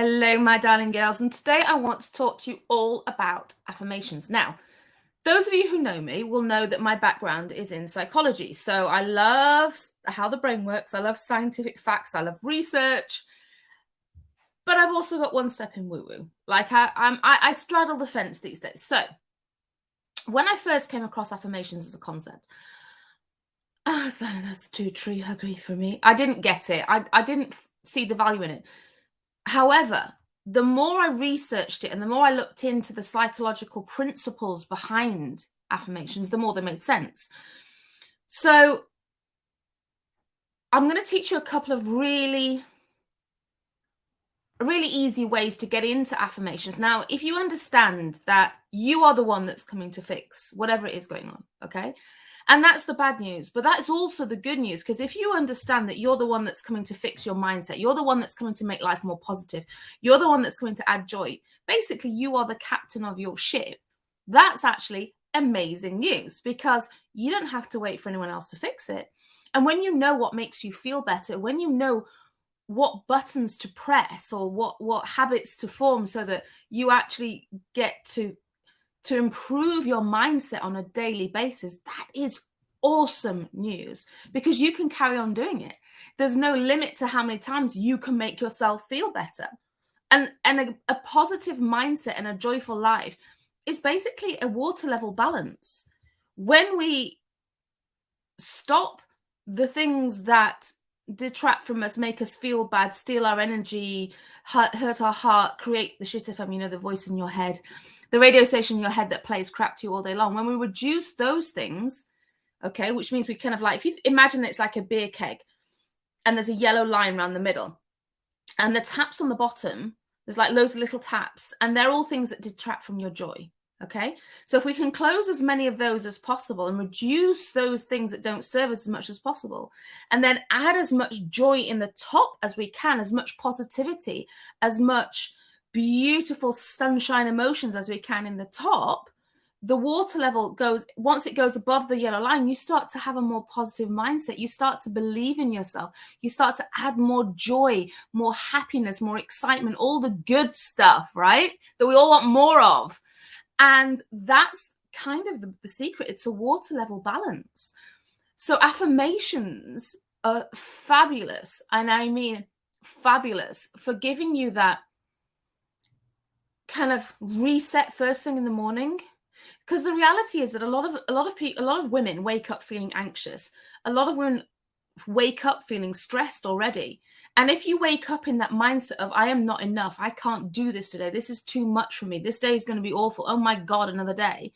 Hello, my darling girls, and today I want to talk to you all about affirmations. Now, those of you who know me will know that my background is in psychology. So I love how the brain works. I love scientific facts. I love research. But I've also got one step in woo-woo. Like I straddle the fence these days. So when I first came across affirmations as a concept, I was like, that's too tree huggery for me. I didn't get it. I didn't see the value in it. However, the more I researched it and the more I looked into the psychological principles behind affirmations, the more they made sense. So I'm going to teach you a couple of really easy ways to get into affirmations. Now, if you understand that you are the one that's coming to fix whatever it is going on, okay? And that's the bad news, but that's also the good news, because if you understand that you're the one that's coming to fix your mindset, you're the one that's coming to make life more positive, you're the one that's coming to add joy, basically you are the captain of your ship. That's actually amazing news, because you don't have to wait for anyone else to fix it. And when you know what makes you feel better, when you know what buttons to press or what habits to form so that you actually get to improve your mindset on a daily basis, that is awesome news, because you can carry on doing it. There's no limit to how many times you can make yourself feel better. And a positive mindset and a joyful life is basically a water level balance. When we stop the things that detract from us, make us feel bad, steal our energy, hurt our heart, create the shit FM, you know, the voice in your head, the radio station in your head that plays crap to you all day long. When we reduce those things, okay, which means we kind of like, if you imagine it's like a beer keg and there's a yellow line around the middle and the taps on the bottom, there's like loads of little taps, and they're all things that detract from your joy. Okay, so if we can close as many of those as possible and reduce those things that don't serve us as much as possible, and then add as much joy in the top as we can, as much positivity, as much beautiful sunshine emotions as we can in the top, the water level goes, once it goes above the yellow line, you start to have a more positive mindset. You start to believe in yourself. You start to add more joy, more happiness, more excitement, all the good stuff, right? That we all want more of. And that's kind of the secret. It's a water level balance. So affirmations are fabulous. And I mean fabulous for giving you that kind of reset first thing in the morning. Because the reality is that a lot of women wake up feeling anxious. A lot of women wake up feeling stressed already. And if you wake up in that mindset of, I am not enough, I can't do this today, this is too much for me, this day is going to be awful, oh my God, another day.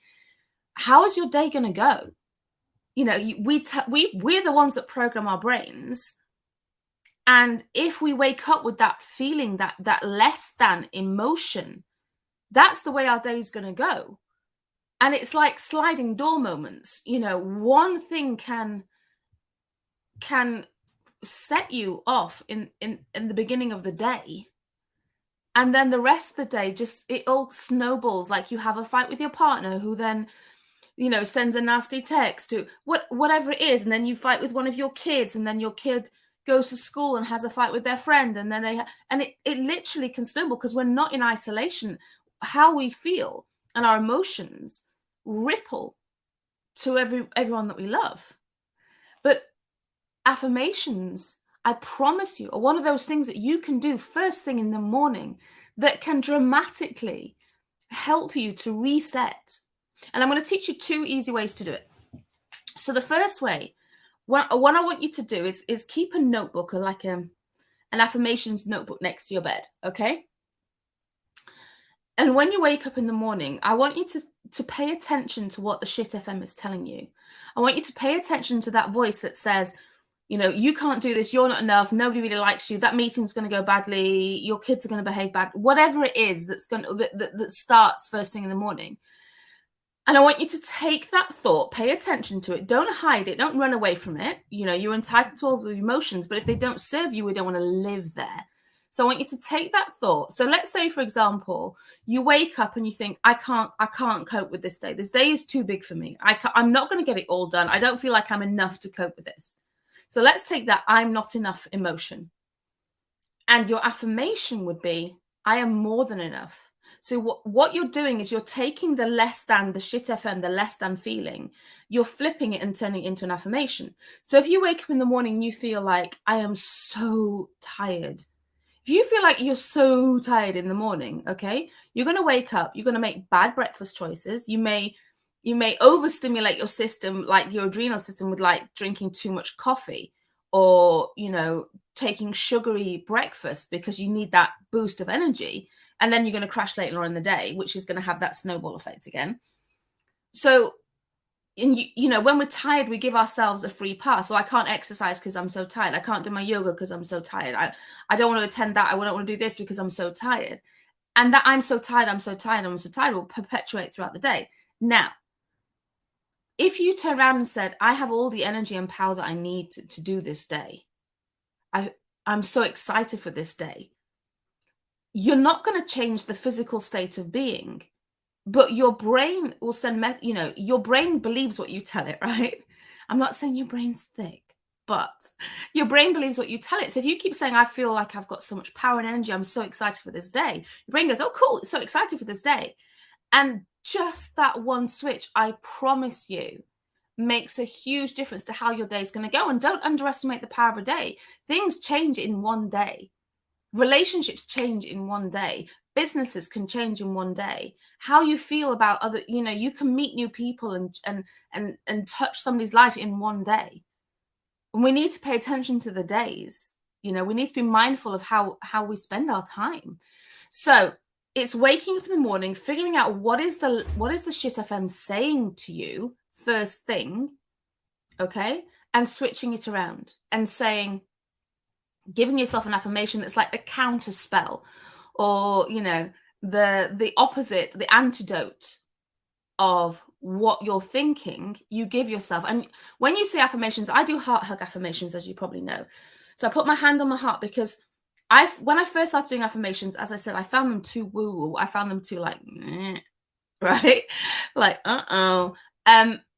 How is your day going to go? You know, we're the ones that program our brains. And if we wake up with that feeling, that less than emotion, that's the way our day is going to go. And it's like sliding door moments. You know, one thing can set you off in the beginning of the day, and then the rest of the day, just it all snowballs. Like you have a fight with your partner, who then, you know, sends a nasty text to whatever it is, and then you fight with one of your kids, and then your kid goes to school and has a fight with their friend, and then it literally can snowball, because we're not in isolation. How we feel and our emotions ripple to everyone that we love. But affirmations, I promise you, are one of those things that you can do first thing in the morning that can dramatically help you to reset. And I'm going to teach you 2 easy ways to do it. So the first way, what I want you to do is keep a notebook, or like an affirmations notebook next to your bed, okay? And when you wake up in the morning, I want you to pay attention to what the shit FM is telling you. I want you to pay attention to that voice that says, you know, you can't do this, you're not enough, nobody really likes you, that meeting's going to go badly, your kids are going to behave bad, whatever it is that starts first thing in the morning. And I want you to take that thought, pay attention to it, don't hide it, don't run away from it. You know, you're entitled to all the emotions, but if they don't serve you, we don't want to live there. So I want you to take that thought. So let's say, for example, you wake up and you think, I can't cope with this day. This day is too big for me. I'm not going to get it all done. I don't feel like I'm enough to cope with this. So let's take that I'm not enough emotion. And your affirmation would be, I am more than enough. So what you're doing is you're taking the less than, the shit FM, the less than feeling, you're flipping it and turning it into an affirmation. So if you wake up in the morning and you feel like, I am so tired. If you feel like you're so tired in the morning, okay, you're going to wake up, you're going to make bad breakfast choices. You may overstimulate your system, like your adrenal system, with like drinking too much coffee, or, taking sugary breakfast because you need that boost of energy. And then you're going to crash later on in the day, which is going to have that snowball effect again. So, when we're tired, we give ourselves a free pass. So I can't exercise because I'm so tired. I can't do my yoga because I'm so tired. I don't want to attend that. I don't want to do this because I'm so tired. And that I'm so tired will perpetuate throughout the day. Now, if you turn around and said, I have all the energy and power that I need to do this day, I'm so excited for this day, you're not going to change the physical state of being, but your brain will send, your brain believes what you tell it, right? I'm not saying your brain's thick, but your brain believes what you tell it. So if you keep saying, I feel like I've got so much power and energy, I'm so excited for this day, your brain goes, oh, cool, so excited for this day. And just that one switch, I promise you, makes a huge difference to how your day is going to go. And don't underestimate the power of a day. Things change in one day. Relationships change in one day. Businesses can change in one day. How you feel about other, you can meet new people and touch somebody's life in one day. And we need to pay attention to the days. We need to be mindful of how we spend our time. So it's waking up in the morning, figuring out what is the shit FM saying to you first thing, okay, and switching it around and saying, giving yourself an affirmation that's like the counter spell, or the opposite, the antidote of what you're thinking. You give yourself. And when you say affirmations, I do heart hug affirmations, as you probably know. So I put my hand on my heart because when I first started doing affirmations, as I said, I found them too woo-woo. I found them too like, right? Like,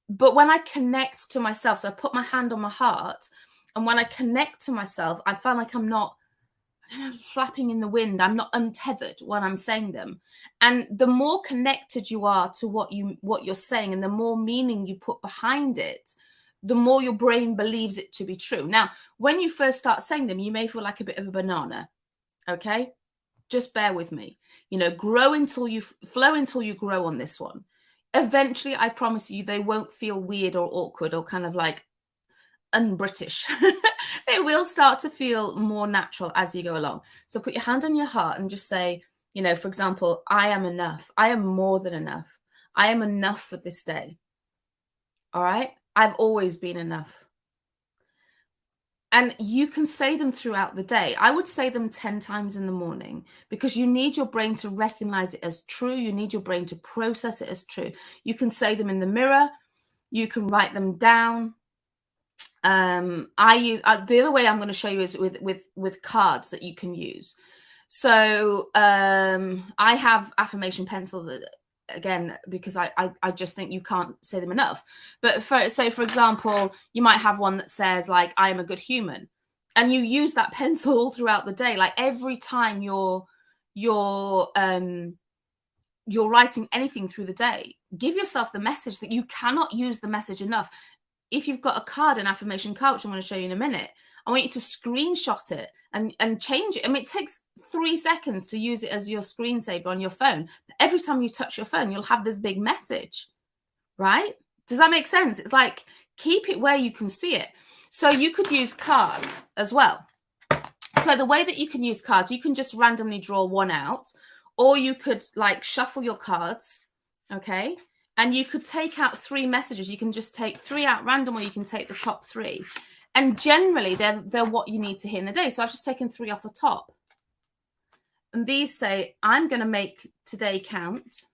but when I connect to myself, so I put my hand on my heart, and when I connect to myself, I find like I'm not kind of flapping in the wind. I'm not untethered when I'm saying them. And the more connected you are to what you're saying, and the more meaning you put behind it, the more your brain believes it to be true. Now, when you first start saying them, you may feel like a bit of a banana. Okay? Just bear with me. Flow until you grow on this one. Eventually, I promise you, they won't feel weird or awkward or kind of like un-British. They will start to feel more natural as you go along. So put your hand on your heart and just say, for example, I am enough. I am more than enough. I am enough for this day. All right? I've always been enough. And you can say them throughout the day. I would say them 10 times in the morning, because you need your brain to recognize it as true. You need your brain to process it as true. You can say them in the mirror. You can write them down. The other way I'm going to show you is with cards that you can use. So I have affirmation pencils, again, because I just think you can't say them enough. But for example, you might have one that says like, I am a good human, and you use that pencil throughout the day. Like every time you're writing anything through the day, give yourself the message that you cannot use the message enough. If you've got a card, an affirmation card, which I'm going to show you in a minute, I want you to screenshot it and change it. I mean, it takes 3 seconds to use it as your screensaver on your phone. But every time you touch your phone, you'll have this big message, right? Does that make sense? It's like, keep it where you can see it. So you could use cards as well. So the way that you can use cards, you can just randomly draw one out, or you could like shuffle your cards, okay? And you could take out 3 messages. You can just take 3 out random, or you can take the top 3. And generally, they're what you need to hear in the day. So I've just taken 3 off the top. And these say, I'm going to make today count.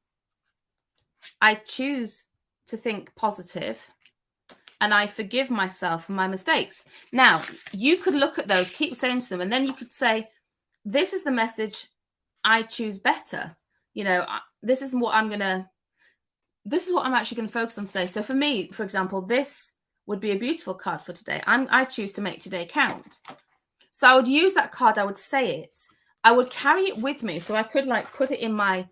I choose to think positive. And I forgive myself for my mistakes. Now, you could look at those, keep saying to them, and then you could say, this is the message, I choose better. This is what I'm actually going to focus on today. So for me, for example, this would be a beautiful card for today. I choose to make today count. So I would use that card. I would say it. I would carry it with me. So I could like put it in my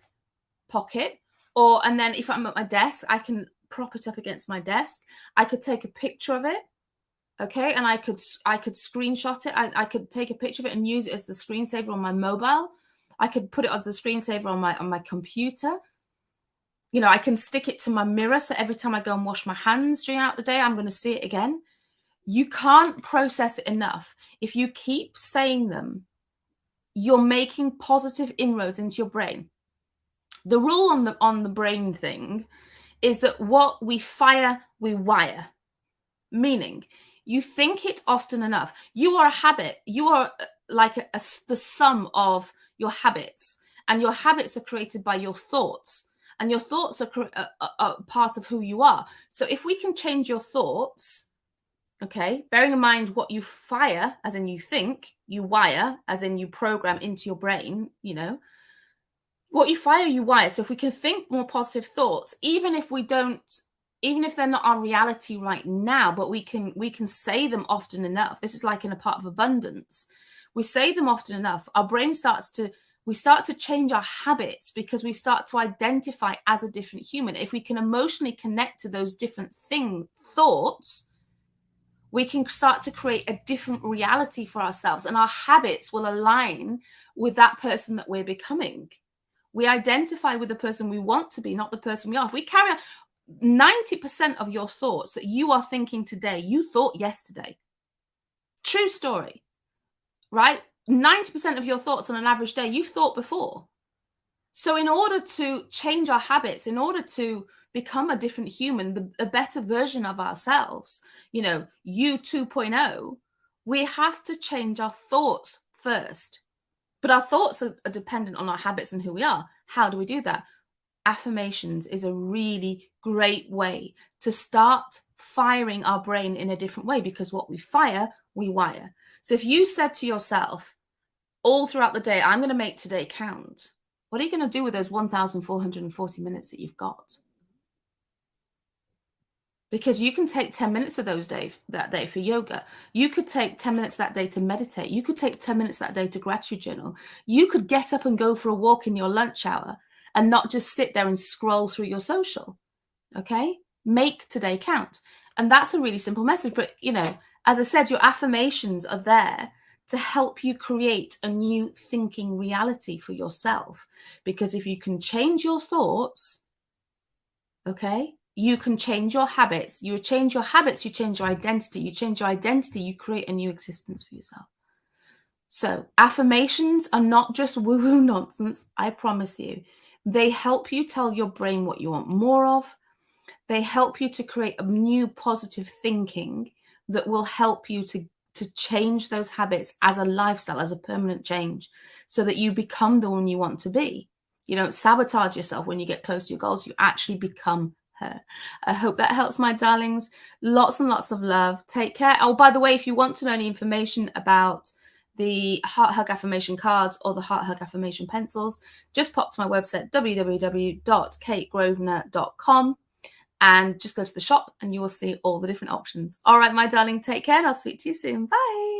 pocket, and then if I'm at my desk, I can prop it up against my desk. I could take a picture of it. Okay. And I could screenshot it. I could take a picture of it and use it as the screensaver on my mobile. I could put it as a screensaver on my computer. You know, I can stick it to my mirror. So every time I go and wash my hands throughout the day, I'm going to see it again. You can't process it enough. If you keep saying them, you're making positive inroads into your brain. The rule on the brain thing is that what we fire, we wire. Meaning, you think it often enough. You are a habit. You are like the sum of your habits. And your habits are created by your thoughts. And your thoughts are part of who you are. So if we can change your thoughts, okay, bearing in mind what you fire, as in you think, you wire, as in you program into your brain, you know, what you fire, you wire. So if we can think more positive thoughts, even if they're not our reality right now, but we can say them often enough. This is like in a part of abundance. We say them often enough, our brain we start to change our habits because we start to identify as a different human. If we can emotionally connect to those different thoughts, we can start to create a different reality for ourselves, and our habits will align with that person that we're becoming. We identify with the person we want to be, not the person we are. If we carry on 90% of your thoughts that you are thinking today, you thought yesterday. True story, right? 90% of your thoughts on an average day, you've thought before. So in order to change our habits, in order to become a different human, a better version of ourselves, you know, you 2.0, we have to change our thoughts first. But our thoughts are dependent on our habits and who we are. How do we do that? Affirmations is a really great way to start firing our brain in a different way, because what we fire, we wire. So if you said to yourself all throughout the day, I'm going to make today count, what are you going to do with those 1,440 minutes that you've got? Because you can take 10 minutes of that day for yoga. You could take 10 minutes that day to meditate. You could take 10 minutes that day to gratitude journal. You could get up and go for a walk in your lunch hour and not just sit there and scroll through your social. Okay? Make today count. And that's a really simple message. But, you know, as I said, your affirmations are there to help you create a new thinking reality for yourself. Because if you can change your thoughts, okay, you can change your habits. You change your habits, you change your identity. You change your identity, you create a new existence for yourself. So affirmations are not just woo-woo nonsense, I promise you. They help you tell your brain what you want more of. They help you to create a new positive thinking that will help you to change those habits as a lifestyle, as a permanent change, so that you become the one you want to be. You don't sabotage yourself when you get close to your goals. You actually become her. I hope that helps, my darlings. Lots and lots of love. Take care. Oh, by the way, if you want to know any information about the Heart Hug Affirmation Cards or the Heart Hug Affirmation Pencils, just pop to my website, www.kategrosvenor.com, and just go to the shop and you will see all the different options. All right, my darling, take care, and I'll speak to you soon. Bye.